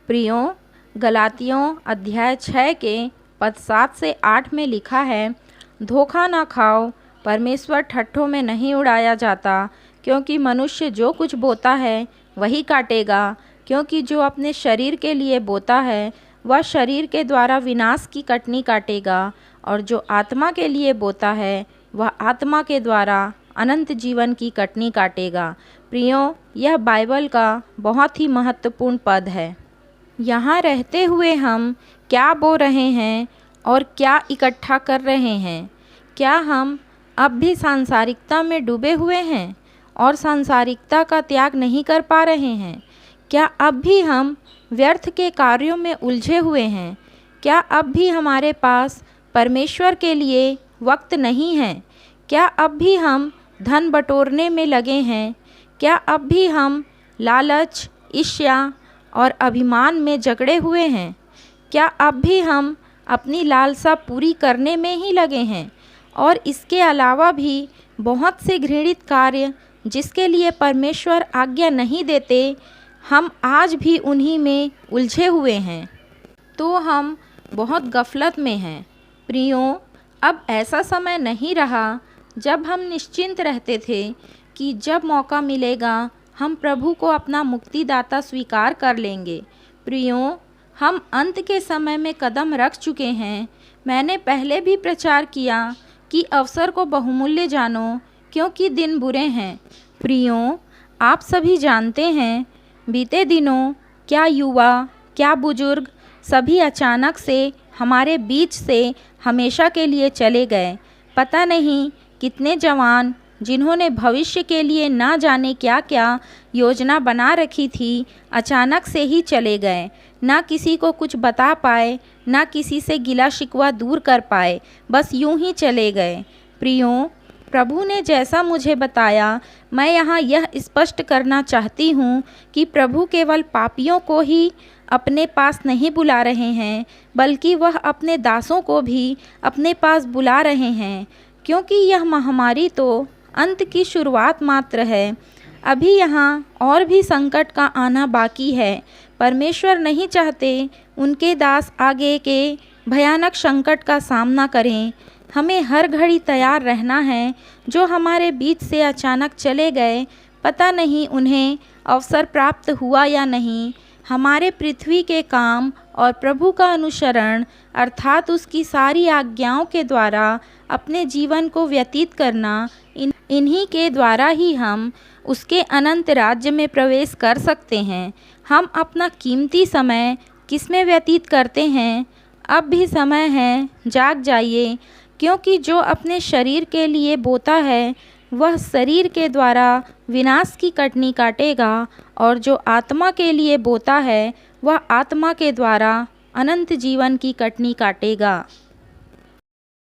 प्रियों, गलातियों अध्याय 6 के पद 7 से 8 में लिखा है, धोखा ना खाओ, परमेश्वर ठट्ठों में नहीं उड़ाया जाता, क्योंकि मनुष्य जो कुछ बोता है वही काटेगा। क्योंकि जो अपने शरीर के लिए बोता है वह शरीर के द्वारा विनाश की कटनी काटेगा, और जो आत्मा के लिए बोता है वह आत्मा के द्वारा अनंत जीवन की कटनी काटेगा। प्रियों, यह बाइबल का बहुत ही महत्वपूर्ण पद है। यहाँ रहते हुए हम क्या बो रहे हैं और क्या इकट्ठा कर रहे हैं? क्या हम अब भी सांसारिकता में डूबे हुए हैं और सांसारिकता का त्याग नहीं कर पा रहे हैं? क्या अब भी हम व्यर्थ के कार्यों में उलझे हुए हैं? क्या अब भी हमारे पास परमेश्वर के लिए वक्त नहीं है? क्या अब भी हम धन बटोरने में लगे हैं? क्या अब भी हम लालच, ईर्ष्या और अभिमान में जकड़े हुए हैं? क्या अब भी हम अपनी लालसा पूरी करने में ही लगे हैं? और इसके अलावा भी बहुत से घृणित कार्य जिसके लिए परमेश्वर आज्ञा नहीं देते, हम आज भी उन्हीं में उलझे हुए हैं। तो हम बहुत गफलत में हैं। प्रियों, अब ऐसा समय नहीं रहा जब हम निश्चिंत रहते थे कि जब मौका मिलेगा हम प्रभु को अपना मुक्तिदाता स्वीकार कर लेंगे। प्रियों, हम अंत के समय में कदम रख चुके हैं। मैंने पहले भी प्रचार किया कि अवसर को बहुमूल्य जानो, क्योंकि दिन बुरे हैं। प्रियों, आप सभी जानते हैं, बीते दिनों क्या युवा, क्या बुजुर्ग सभी अचानक से हमारे बीच से हमेशा के लिए चले गए। पता नहीं कितने जवान जिन्होंने भविष्य के लिए ना जाने क्या क्या योजना बना रखी थी, अचानक से ही चले गए। ना किसी को कुछ बता पाए, ना किसी से गिला शिकवा दूर कर पाए, बस यूं ही चले गए। प्रियों, प्रभु ने जैसा मुझे बताया, मैं यहाँ यह स्पष्ट करना चाहती हूँ कि प्रभु केवल पापियों को ही अपने पास नहीं बुला रहे हैं, बल्कि वह अपने दासों को भी अपने पास बुला रहे हैं। क्योंकि यह महामारी तो अंत की शुरुआत मात्र है। अभी यहाँ और भी संकट का आना बाकी है। परमेश्वर नहीं चाहते उनके दास आगे के भयानक संकट का सामना करें। हमें हर घड़ी तैयार रहना है। जो हमारे बीच से अचानक चले गए, पता नहीं उन्हें अवसर प्राप्त हुआ या नहीं। हमारे पृथ्वी के काम और प्रभु का अनुसरण अर्थात उसकी सारी आज्ञाओं के द्वारा अपने जीवन को व्यतीत करना, इन्हीं के द्वारा ही हम उसके अनंत राज्य में प्रवेश कर सकते हैं। हम अपना कीमती समय किसमें व्यतीत करते हैं? अब भी समय है, जाग जाइए, क्योंकि जो अपने शरीर के लिए बोता है वह शरीर के द्वारा विनाश की कटनी काटेगा, और जो आत्मा के लिए बोता है वह आत्मा के द्वारा अनंत जीवन की कटनी काटेगा।